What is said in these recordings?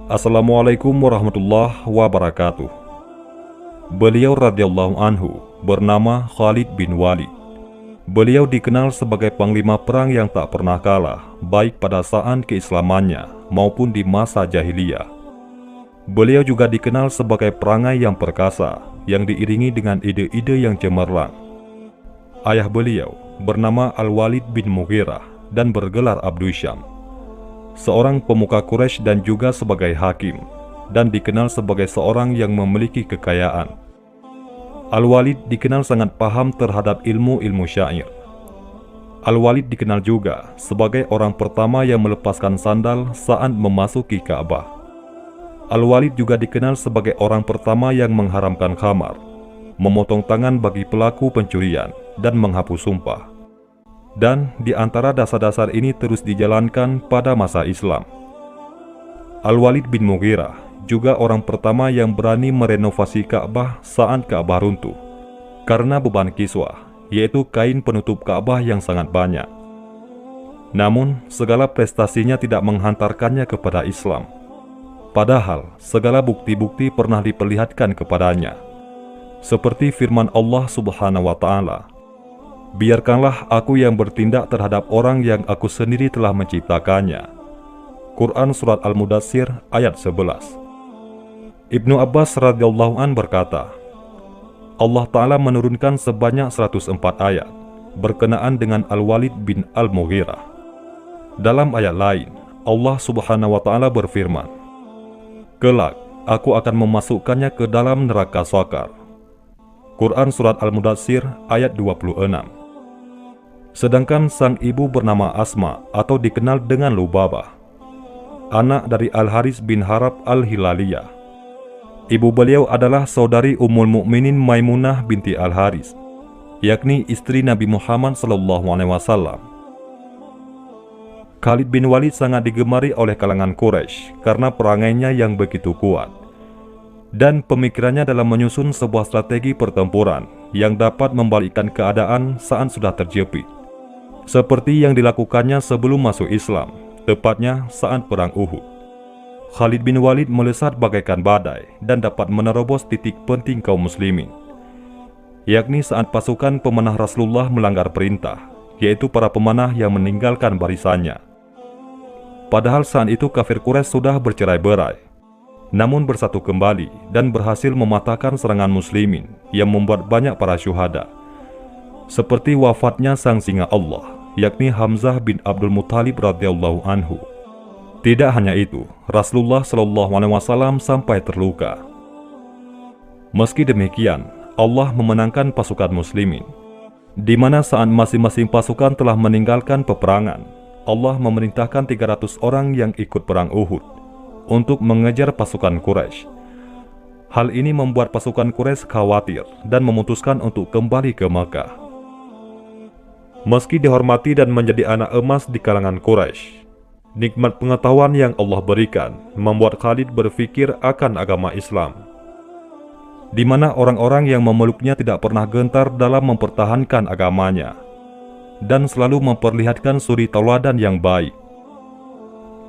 Assalamualaikum warahmatullahi wabarakatuh. Beliau radhiyallahu anhu bernama Khalid bin Walid. Beliau dikenal sebagai panglima perang yang tak pernah kalah, baik pada saat keislamannya maupun di masa jahiliyah. Beliau juga dikenal sebagai perangai yang perkasa, yang diiringi dengan ide-ide yang cemerlang. Ayah beliau bernama Al-Walid bin Mughirah dan bergelar Abdu Syam, seorang pemuka Quraisy dan juga sebagai hakim, dan dikenal sebagai seorang yang memiliki kekayaan. Al-Walid dikenal sangat paham terhadap ilmu-ilmu syair. Al-Walid dikenal juga sebagai orang pertama yang melepaskan sandal saat memasuki Ka'bah. Al-Walid juga dikenal sebagai orang pertama yang mengharamkan khamar, memotong tangan bagi pelaku pencurian, dan menghapus sumpah. Dan di antara dasar-dasar ini terus dijalankan pada masa Islam. Al-Walid bin Mughirah juga orang pertama yang berani merenovasi Ka'bah saat Ka'bah runtuh karena beban kiswah, yaitu kain penutup Ka'bah yang sangat banyak. Namun, segala prestasinya tidak menghantarkannya kepada Islam. Padahal, segala bukti-bukti pernah diperlihatkan kepadanya. Seperti firman Allah Subhanahu wa Ta'ala, "Biarkanlah aku yang bertindak terhadap orang yang aku sendiri telah menciptakannya." Quran Surat Al-Mudaththir ayat 11. Ibnu Abbas radhiyallahu an berkata, Allah Ta'ala menurunkan sebanyak 104 ayat berkenaan dengan Al-Walid bin Al-Mughirah. Dalam ayat lain, Allah Subhanahu wa Ta'ala berfirman, "Kelak aku akan memasukkannya ke dalam neraka Saqar." Quran Surat Al-Mudaththir ayat 26. Sedangkan sang ibu bernama Asma atau dikenal dengan Lubabah, anak dari Al-Haris bin Harab Al-Hilaliyah. Ibu beliau adalah saudari Ummul Mukminin Maimunah binti Al-Haris, yakni istri Nabi Muhammad SAW. Khalid bin Walid sangat digemari oleh kalangan Quraisy karena perangainya yang begitu kuat dan pemikirannya dalam menyusun sebuah strategi pertempuran yang dapat membalikkan keadaan saat sudah terjepit, seperti yang dilakukannya sebelum masuk Islam, tepatnya saat perang Uhud. Khalid bin Walid melesat bagaikan badai dan dapat menerobos titik penting kaum muslimin, yakni saat pasukan pemanah Rasulullah melanggar perintah, yaitu para pemanah yang meninggalkan barisannya. Padahal saat itu kafir Quraisy sudah bercerai-berai, namun bersatu kembali dan berhasil mematahkan serangan muslimin yang membuat banyak para syuhada, seperti wafatnya sang singa Allah, yakni Hamzah bin Abdul Muthalib radhiyallahu anhu. Tidak hanya itu, Rasulullah SAW sampai terluka. Meski demikian, Allah memenangkan pasukan muslimin, di mana saat masing-masing pasukan telah meninggalkan peperangan, Allah memerintahkan 300 orang yang ikut perang Uhud untuk mengejar pasukan Quraisy. Hal ini membuat pasukan Quraisy khawatir dan memutuskan untuk kembali ke Makkah. Meski dihormati dan menjadi anak emas di kalangan Quraisy, nikmat pengetahuan yang Allah berikan membuat Khalid berpikir akan agama Islam, di mana orang-orang yang memeluknya tidak pernah gentar dalam mempertahankan agamanya dan selalu memperlihatkan suri tauladan yang baik.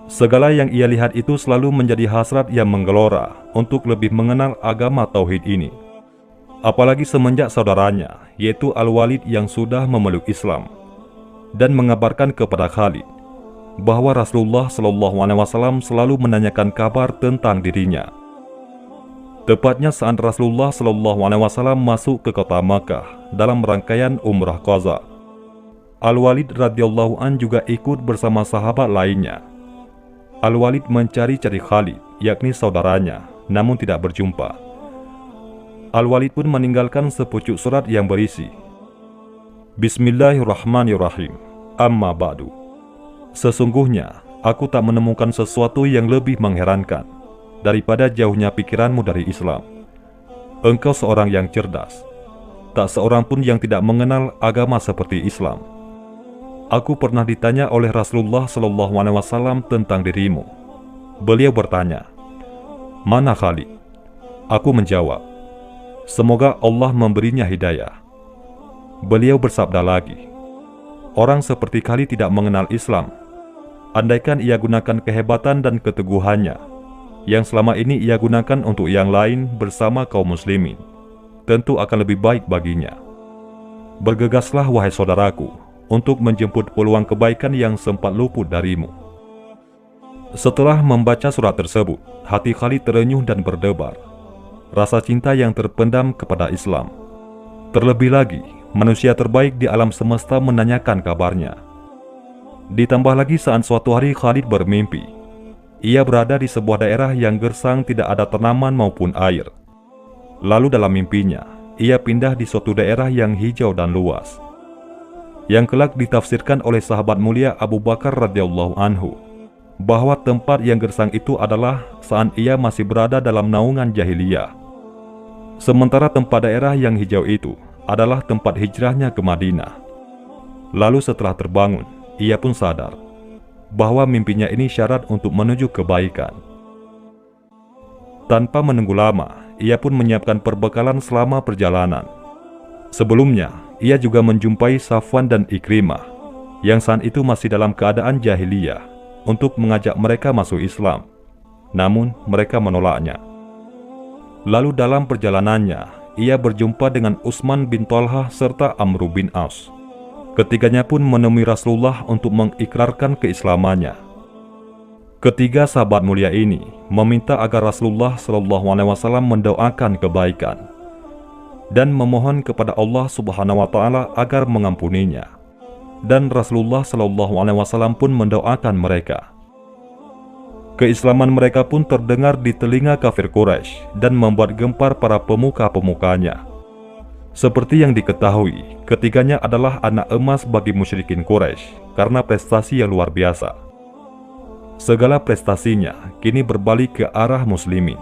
Segala yang ia lihat itu selalu menjadi hasrat yang menggelora untuk lebih mengenal agama tauhid ini, apalagi semenjak saudaranya, yaitu Al-Walid yang sudah memeluk Islam dan mengabarkan kepada Khalid bahwa Rasulullah SAW selalu menanyakan kabar tentang dirinya. Tepatnya saat Rasulullah SAW masuk ke kota Makkah dalam rangkaian Umrah Qaza, Al-Walid radhiyallahu an juga ikut bersama sahabat lainnya. Al-Walid mencari-cari Khalid, yakni saudaranya, namun tidak berjumpa. Al-Walid pun meninggalkan sepucuk surat yang berisi, "Bismillahirrahmanirrahim, amma ba'du. Sesungguhnya, aku tak menemukan sesuatu yang lebih mengherankan daripada jauhnya pikiranmu dari Islam. Engkau seorang yang cerdas. Tak seorang pun yang tidak mengenal agama seperti Islam. Aku pernah ditanya oleh Rasulullah SAW tentang dirimu. Beliau bertanya, 'Mana Khalid?' Aku menjawab, 'Semoga Allah memberinya hidayah.' Beliau bersabda lagi, 'Orang seperti Khalid tidak mengenal Islam. Andaikan ia gunakan kehebatan dan keteguhannya, yang selama ini ia gunakan untuk yang lain bersama kaum muslimin, tentu akan lebih baik baginya. Bergegaslah wahai saudaraku, untuk menjemput peluang kebaikan yang sempat luput darimu. Setelah membaca surat tersebut, hati Khalid terenyuh dan berdebar. Rasa cinta yang terpendam kepada Islam. Terlebih lagi, manusia terbaik di alam semesta menanyakan kabarnya. Ditambah lagi saat suatu hari Khalid bermimpi. Ia berada di sebuah daerah yang gersang, tidak ada tanaman maupun air. Lalu dalam mimpinya, ia pindah di suatu daerah yang hijau dan luas, yang kelak ditafsirkan oleh sahabat mulia Abu Bakar radhiyallahu anhu, bahwa tempat yang gersang itu adalah saat ia masih berada dalam naungan jahiliyah. Sementara tempat daerah yang hijau itu adalah tempat hijrahnya ke Madinah. Lalu setelah terbangun, ia pun sadar bahwa mimpinya ini syarat untuk menuju kebaikan. Tanpa menunggu lama, ia pun menyiapkan perbekalan selama perjalanan. Sebelumnya, ia juga menjumpai Safwan dan Ikrimah, yang saat itu masih dalam keadaan jahiliyah, untuk mengajak mereka masuk Islam. Namun, mereka menolaknya. Lalu dalam perjalanannya, ia berjumpa dengan Utsman bin Thalhah serta Amr bin As. Ketiganya pun menemui Rasulullah untuk mengikrarkan keislamannya. Ketiga sahabat mulia ini meminta agar Rasulullah SAW mendoakan kebaikan dan memohon kepada Allah Subhanahu wa Ta'ala agar mengampuninya. Dan Rasulullah SAW pun mendoakan mereka. Keislaman mereka pun terdengar di telinga kafir Quraisy dan membuat gempar para pemuka-pemukanya. Seperti yang diketahui, ketiganya adalah anak emas bagi musyrikin Quraisy karena prestasi yang luar biasa. Segala prestasinya kini berbalik ke arah muslimin.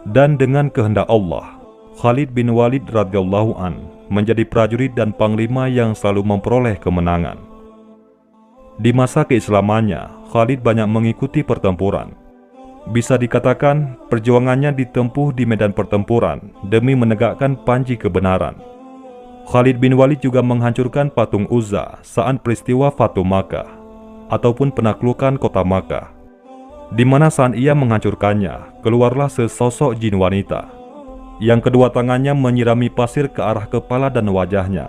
Dan dengan kehendak Allah, Khalid bin Walid radhiyallahu an menjadi prajurit dan panglima yang selalu memperoleh kemenangan. Di masa keislamannya, Khalid banyak mengikuti pertempuran. Bisa dikatakan, perjuangannya ditempuh di medan pertempuran demi menegakkan panji kebenaran. Khalid bin Walid juga menghancurkan patung Uzza saat peristiwa Fatu Makkah, ataupun penaklukan kota Makkah, di mana saat ia menghancurkannya, keluarlah sesosok jin wanita, yang kedua tangannya menyirami pasir ke arah kepala dan wajahnya.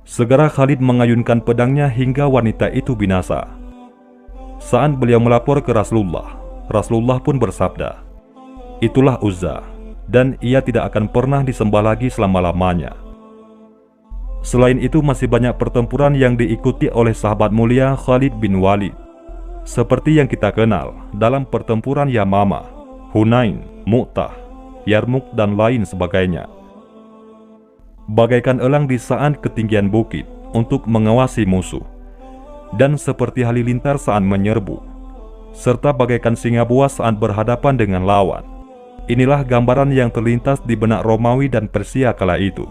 Segera Khalid mengayunkan pedangnya hingga wanita itu binasa. Saat beliau melapor ke Rasulullah, Rasulullah pun bersabda, "Itulah Uzza, dan ia tidak akan pernah disembah lagi selama-lamanya." Selain itu masih banyak pertempuran yang diikuti oleh sahabat mulia Khalid bin Walid, seperti yang kita kenal dalam pertempuran Yamamah, Hunain, Mu'tah, Yarmuk, dan lain sebagainya. Bagaikan elang di saat ketinggian bukit untuk mengawasi musuh, dan seperti halilintar saat menyerbu, serta bagaikan singa buas saat berhadapan dengan lawan. Inilah gambaran yang terlintas di benak Romawi dan Persia kala itu.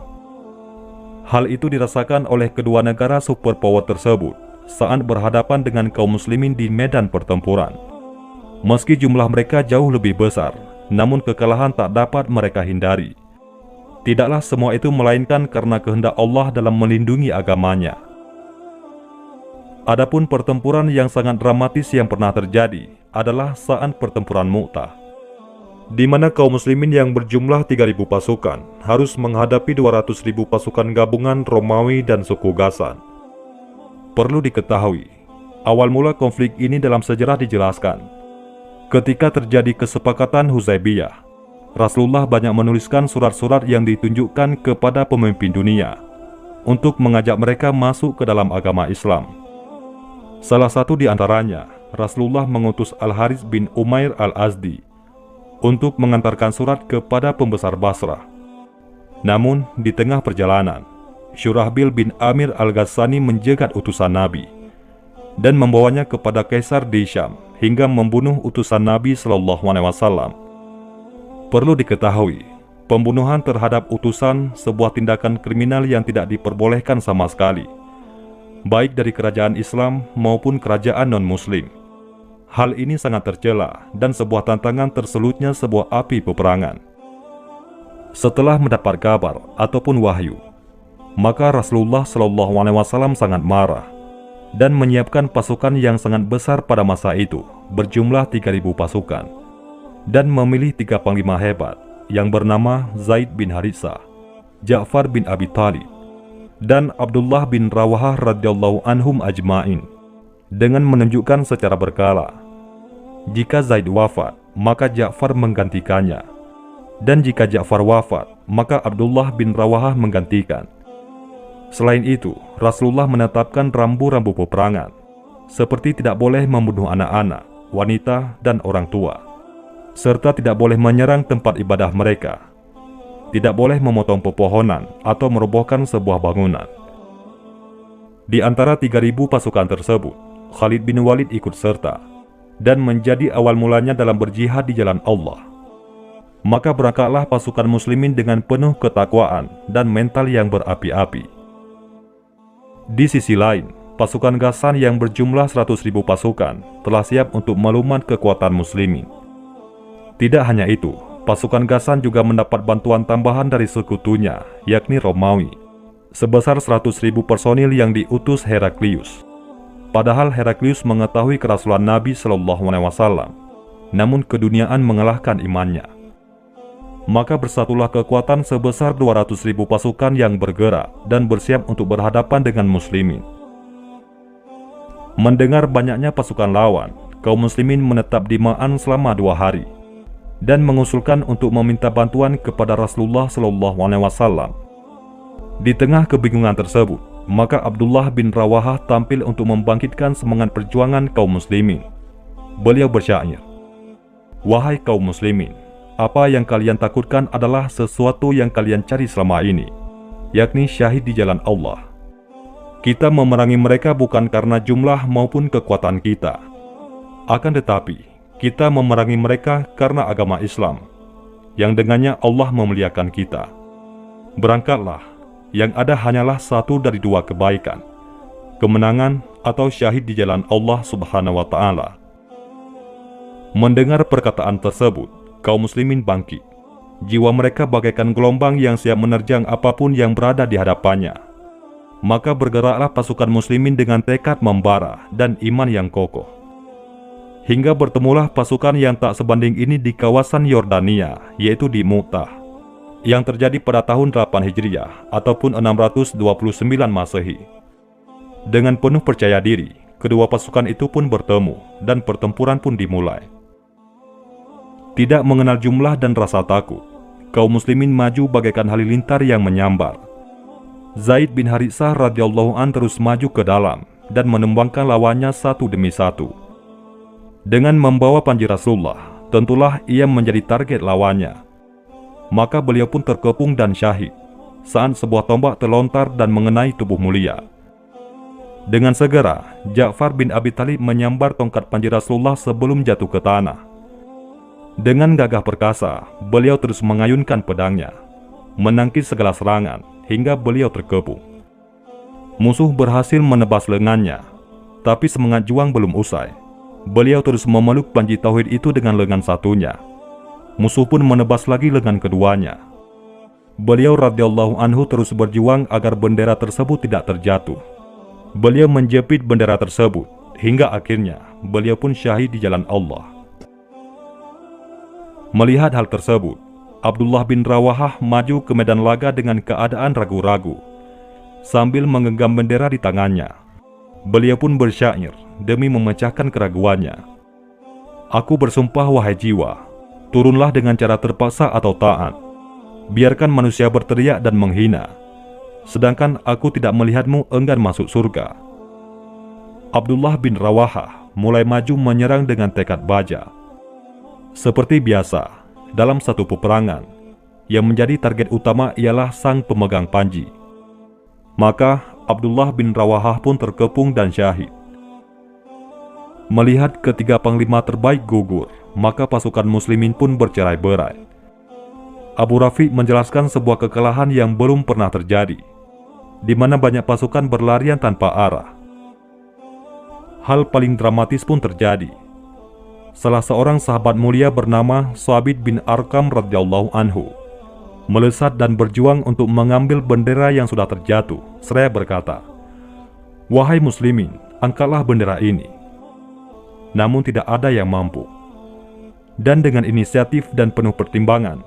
Hal itu dirasakan oleh kedua negara superpower tersebut saat berhadapan dengan kaum muslimin di medan pertempuran. Meski jumlah mereka jauh lebih besar, namun kekalahan tak dapat mereka hindari. Tidaklah semua itu melainkan karena kehendak Allah dalam melindungi agamanya. Adapun pertempuran yang sangat dramatis yang pernah terjadi adalah saat pertempuran Mu'tah, di mana kaum muslimin yang berjumlah 3.000 pasukan harus menghadapi 200.000 pasukan gabungan Romawi dan suku Ghassan. Perlu diketahui, awal mula konflik ini dalam sejarah dijelaskan. Ketika terjadi kesepakatan Huzaibiyah, Rasulullah banyak menuliskan surat-surat yang ditunjukkan kepada pemimpin dunia untuk mengajak mereka masuk ke dalam agama Islam. Salah satu di antaranya, Rasulullah mengutus Al-Harits bin Umair Al-Azdi untuk mengantarkan surat kepada pembesar Basrah. Namun, di tengah perjalanan, Syurahbil bin Amir Al-Ghassani menjegat utusan Nabi dan membawanya kepada Kaisar di Syam hingga membunuh utusan Nabi SAW. Perlu diketahui, pembunuhan terhadap utusan sebuah tindakan kriminal yang tidak diperbolehkan sama sekali, baik dari kerajaan Islam maupun kerajaan non-Muslim. Hal ini sangat tercela dan sebuah tantangan terselutnya sebuah api peperangan. Setelah mendapat kabar ataupun wahyu, maka Rasulullah SAW sangat marah dan menyiapkan pasukan yang sangat besar pada masa itu, berjumlah 3.000 pasukan, dan memilih 3 panglima hebat yang bernama Zaid bin Haritsah, Ja'far bin Abi Thalib, dan Abdullah bin Rawahah radhiyallahu anhum ajma'in, dengan menunjukkan secara berkala, jika Zaid wafat, maka Ja'far menggantikannya, dan jika Ja'far wafat, maka Abdullah bin Rawahah menggantikan. Selain itu, Rasulullah menetapkan rambu-rambu peperangan, seperti tidak boleh membunuh anak-anak, wanita, dan orang tua, serta tidak boleh menyerang tempat ibadah mereka, tidak boleh memotong pepohonan atau merobohkan sebuah bangunan. Di antara 3.000 pasukan tersebut, Khalid bin Walid ikut serta dan menjadi awal mulanya dalam berjihad di jalan Allah. Maka berangkatlah pasukan muslimin dengan penuh ketakwaan dan mental yang berapi-api. Di sisi lain, pasukan Ghassan yang berjumlah 100.000 pasukan telah siap untuk melumat kekuatan muslimin. Tidak hanya itu, pasukan Ghassan juga mendapat bantuan tambahan dari sekutunya, yakni Romawi, sebesar 100.000 personil yang diutus Heraklius. Padahal Heraklius mengetahui kerasulan Nabi Shallallahu Alaihi Wasallam, namun keduniaan mengalahkan imannya. Maka bersatulah kekuatan sebesar 200.000 pasukan yang bergerak dan bersiap untuk berhadapan dengan muslimin. Mendengar banyaknya pasukan lawan, kaum muslimin menetap di Ma'an selama 2 hari dan mengusulkan untuk meminta bantuan kepada Rasulullah Shallallahu Alaihi Wasallam. Di tengah kebingungan tersebut, maka Abdullah bin Rawahah tampil untuk membangkitkan semangat perjuangan kaum muslimin. Beliau bersyair, "Wahai kaum muslimin, apa yang kalian takutkan adalah sesuatu yang kalian cari selama ini, yakni syahid di jalan Allah. Kita memerangi mereka bukan karena jumlah maupun kekuatan kita. Akan tetapi, kita memerangi mereka karena agama Islam, yang dengannya Allah memuliakan kita. Berangkatlah, yang ada hanyalah satu dari 2 kebaikan, kemenangan atau syahid di jalan Allah Subhanahu wa Ta'ala." Mendengar perkataan tersebut, kaum muslimin bangkit. Jiwa mereka bagaikan gelombang yang siap menerjang apapun yang berada di hadapannya. Maka bergeraklah pasukan muslimin dengan tekad membara dan iman yang kokoh. Hingga bertemulah pasukan yang tak sebanding ini di kawasan Yordania, yaitu di Mu'tah, yang terjadi pada tahun 8 Hijriah ataupun 629 Masehi. Dengan penuh percaya diri, kedua pasukan itu pun bertemu dan pertempuran pun dimulai. Tidak mengenal jumlah dan rasa takut, kaum muslimin maju bagaikan halilintar yang menyambar. Zaid bin Haritsah radhiyallahu an terus maju ke dalam dan menembangkan lawannya satu demi satu. Dengan membawa panji Rasulullah, tentulah ia menjadi target lawannya. Maka beliau pun terkepung dan syahid saat sebuah tombak terlontar dan mengenai tubuh mulia. Dengan segera, Ja'far bin Abi Thalib menyambar tongkat panji Rasulullah sebelum jatuh ke tanah. Dengan gagah perkasa, beliau terus mengayunkan pedangnya, menangkis segala serangan hingga beliau terkepung. Musuh berhasil menebas lengannya, tapi semangat juang belum usai. Beliau terus memeluk panji tauhid itu dengan lengan satunya. Musuh pun menebas lagi lengan keduanya. Beliau radhiyallahu anhu terus berjuang agar bendera tersebut tidak terjatuh. Beliau menjepit bendera tersebut hingga akhirnya beliau pun syahid di jalan Allah. Melihat hal tersebut, Abdullah bin Rawahah maju ke medan laga dengan keadaan ragu-ragu, sambil menggenggam bendera di tangannya. Beliau pun bersyair demi memecahkan keraguannya. "Aku bersumpah wahai jiwa, turunlah dengan cara terpaksa atau taat. Biarkan manusia berteriak dan menghina, sedangkan aku tidak melihatmu enggan masuk surga." Abdullah bin Rawahah mulai maju menyerang dengan tekad baja. Seperti biasa, dalam satu peperangan, yang menjadi target utama ialah sang pemegang panji. Maka Abdullah bin Rawahah pun terkepung dan syahid. Melihat ketiga panglima terbaik gugur, maka pasukan muslimin pun bercerai-berai. Abu Rafi menjelaskan sebuah kekalahan yang belum pernah terjadi, di mana banyak pasukan berlarian tanpa arah. Hal paling dramatis pun terjadi. Salah seorang sahabat mulia bernama Thabit bin Arqam radhiyallahu anhu melesat dan berjuang untuk mengambil bendera yang sudah terjatuh, seraya berkata, "Wahai muslimin, angkatlah bendera ini." Namun tidak ada yang mampu. dan dengan inisiatif dan penuh pertimbangan,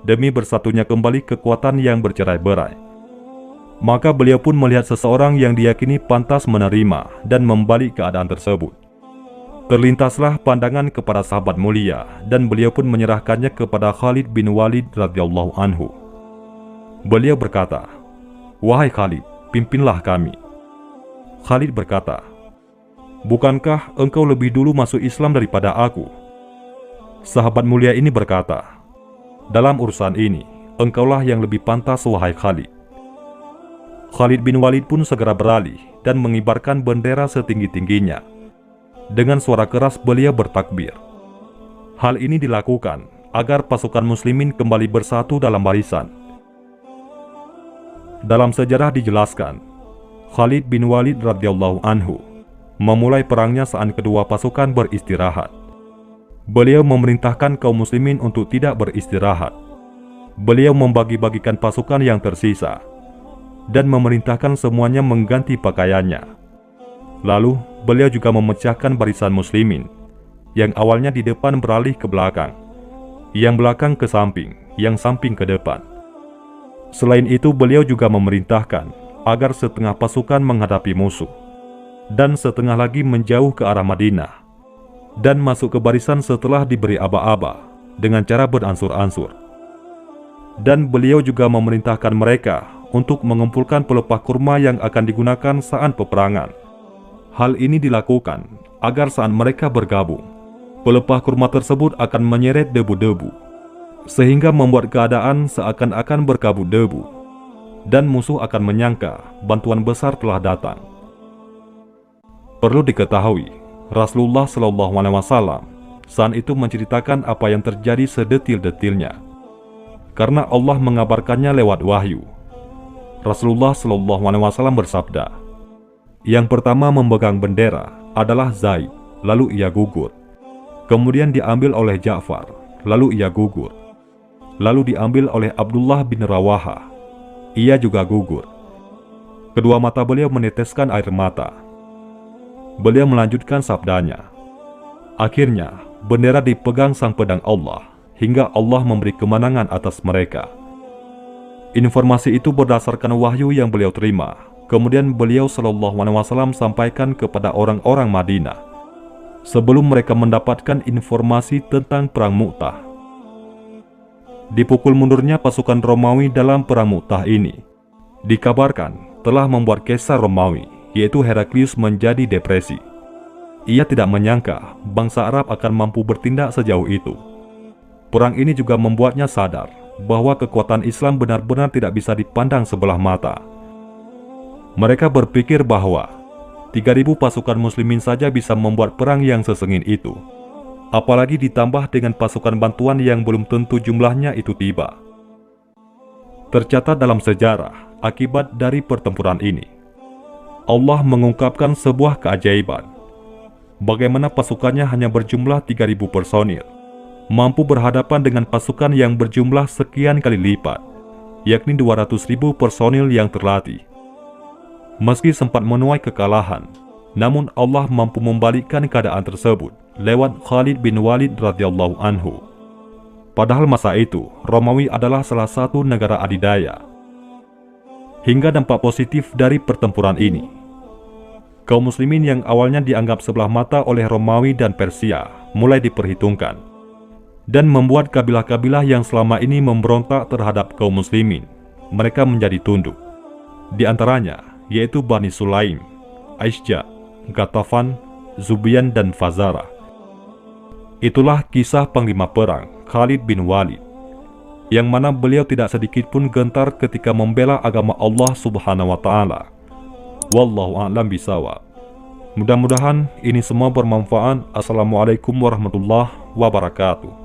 demi bersatunya kembali kekuatan yang bercerai-berai. Maka beliau pun melihat seseorang yang diyakini pantas menerima dan membalik keadaan tersebut. Terlintaslah pandangan kepada sahabat mulia dan beliau pun menyerahkannya kepada Khalid bin Walid radhiyallahu anhu. Beliau berkata, "Wahai Khalid, pimpinlah kami." Khalid berkata, "Bukankah engkau lebih dulu masuk Islam daripada aku?" Sahabat mulia ini berkata, "Dalam urusan ini, engkaulah yang lebih pantas wahai Khalid." Khalid bin Walid pun segera beralih dan mengibarkan bendera setinggi-tingginya. Dengan suara keras beliau bertakbir. Hal ini dilakukan agar pasukan muslimin kembali bersatu dalam barisan. Dalam sejarah dijelaskan, Khalid bin Walid radhiyallahu anhu memulai perangnya saat kedua pasukan beristirahat. Beliau memerintahkan kaum muslimin untuk tidak beristirahat. Beliau membagi-bagikan pasukan yang tersisa dan memerintahkan semuanya mengganti pakaiannya. Lalu, beliau juga memecahkan barisan muslimin, yang awalnya di depan beralih ke belakang, yang belakang ke samping, yang samping ke depan. Selain itu, beliau juga memerintahkan agar setengah pasukan menghadapi musuh, dan setengah lagi menjauh ke arah Madinah, dan masuk ke barisan setelah diberi aba-aba, dengan cara beransur-ansur. Dan beliau juga memerintahkan mereka untuk mengumpulkan pelepah kurma yang akan digunakan saat peperangan. Hal ini dilakukan agar saat mereka bergabung, pelepah kurma tersebut akan menyeret debu-debu, sehingga membuat keadaan seakan-akan berkabut debu, dan musuh akan menyangka bantuan besar telah datang. Perlu diketahui, Rasulullah SAW saat itu menceritakan apa yang terjadi sedetil-detilnya, karena Allah mengabarkannya lewat wahyu. Rasulullah SAW bersabda, "Yang pertama memegang bendera adalah Zaid, lalu ia gugur. Kemudian diambil oleh Ja'far, lalu ia gugur. Lalu diambil oleh Abdullah bin Rawaha, ia juga gugur." Kedua mata beliau meneteskan air mata. Beliau melanjutkan sabdanya, "Akhirnya bendera dipegang sang pedang Allah, hingga Allah memberi kemenangan atas mereka." Informasi itu berdasarkan wahyu yang beliau terima. Kemudian beliau SAW sampaikan kepada orang-orang Madinah sebelum mereka mendapatkan informasi tentang Perang Mu'tah. Dipukul mundurnya pasukan Romawi dalam Perang Mu'tah ini dikabarkan telah membuat Kaisar Romawi, yaitu Heraklius, menjadi depresi. Ia tidak menyangka bangsa Arab akan mampu bertindak sejauh itu. Perang ini juga membuatnya sadar bahwa kekuatan Islam benar-benar tidak bisa dipandang sebelah mata. Mereka berpikir bahwa 3.000 pasukan muslimin saja bisa membuat perang yang sesengit itu, apalagi ditambah dengan pasukan bantuan yang belum tentu jumlahnya itu tiba. Tercatat dalam sejarah akibat dari pertempuran ini, Allah mengungkapkan sebuah keajaiban, bagaimana pasukannya hanya berjumlah 3.000 personil, mampu berhadapan dengan pasukan yang berjumlah sekian kali lipat, yakni 200.000 personil yang terlatih. Meski sempat menuai kekalahan, namun Allah mampu membalikkan keadaan tersebut lewat Khalid bin Walid radhiyallahu anhu. Padahal masa itu, Romawi adalah salah satu negara adidaya. Hingga dampak positif dari pertempuran ini, kaum muslimin yang awalnya dianggap sebelah mata oleh Romawi dan Persia mulai diperhitungkan, dan membuat kabilah-kabilah yang selama ini memberontak terhadap kaum muslimin, mereka menjadi tunduk. Di antaranya yaitu Bani Sulaim, Aisja, Ghatafan, Zubian, dan Fazara. Itulah kisah panglima perang Khalid bin Walid, yang mana beliau tidak sedikit pun gentar ketika membela agama Allah Subhanahu wa Ta'ala. Wallahu a'lam bishawab. Mudah-mudahan ini semua bermanfaat. Assalamualaikum warahmatullahi wabarakatuh.